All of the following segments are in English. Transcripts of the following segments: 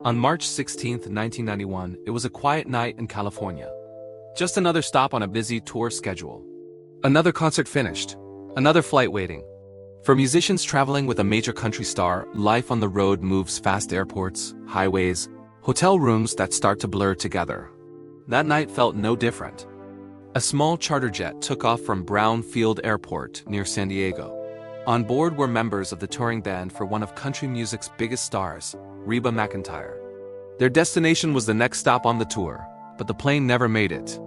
On March 16, 1991, it was a quiet night in California. Just another stop on a busy tour schedule. Another concert finished. Another flight waiting. For musicians traveling with a major country star, life on the road moves past airports, highways, hotel rooms that start to blur together. That night felt no different. A small charter jet took off from Brown Field Airport near San Diego. On board were members of the touring band for one of country music's biggest stars, Reba McEntire. Their destination was the next stop on the tour, but the plane never made it.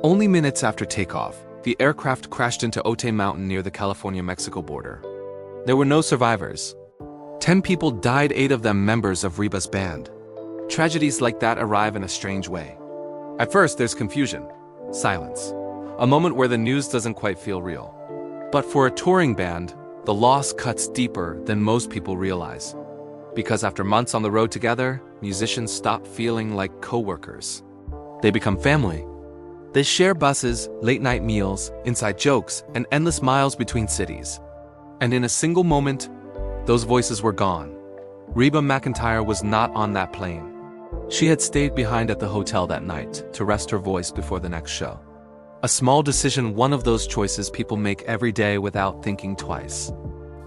Only minutes after takeoff, the aircraft crashed into Otay Mountain near the California-Mexico border. There were no survivors. 10 people died, 8 of them members of Reba's band. Tragedies like that arrive in a strange way. At first, there's confusion, silence, a moment where the news doesn't quite feel real. But for a touring band, the loss cuts deeper than most people realize. Because after months on the road together, musicians stop feeling like co-workers. They become family. They share buses, late-night meals, inside jokes, and endless miles between cities. And in a single moment, those voices were gone. Reba McEntire was not on that plane. She had stayed behind at the hotel that night to rest her voice before the next show. A small decision, one of those choices people make every day without thinking twice.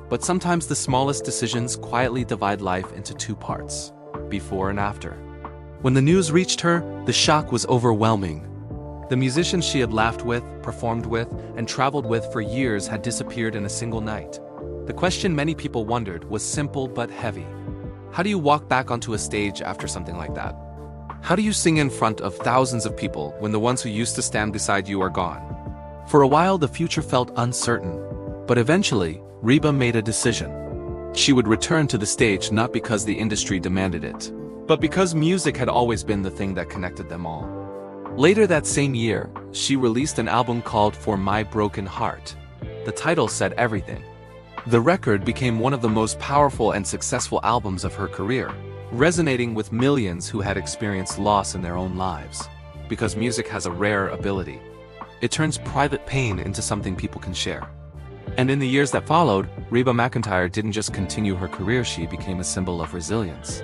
But sometimes the smallest decisions quietly divide life into 2 parts, before and after. When the news reached her, the shock was overwhelming. The musicians she had laughed with, performed with, and traveled with for years had disappeared in a single night. The question many people wondered was simple but heavy. How do you walk back onto a stage after something like that? How do you sing in front of thousands of people when the ones who used to stand beside you are gone? For a while, the future felt uncertain, but eventually, Reba made a decision. She would return to the stage not because the industry demanded it, but because music had always been the thing that connected them all. Later that same year, she released an album called For My Broken Heart. The title said everything. The record became one of the most powerful and successful albums of her career, resonating with millions who had experienced loss in their own lives. Because music has a rare ability. It turns private pain into something people can share. And in the years that followed, Reba McEntire didn't just continue her career, she became a symbol of resilience.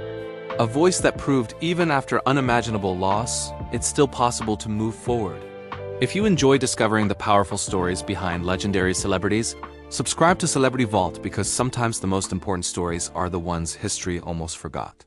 A voice that proved even after unimaginable loss, it's still possible to move forward. If you enjoy discovering the powerful stories behind legendary celebrities, subscribe to Celebrity Vault because sometimes the most important stories are the ones history almost forgot.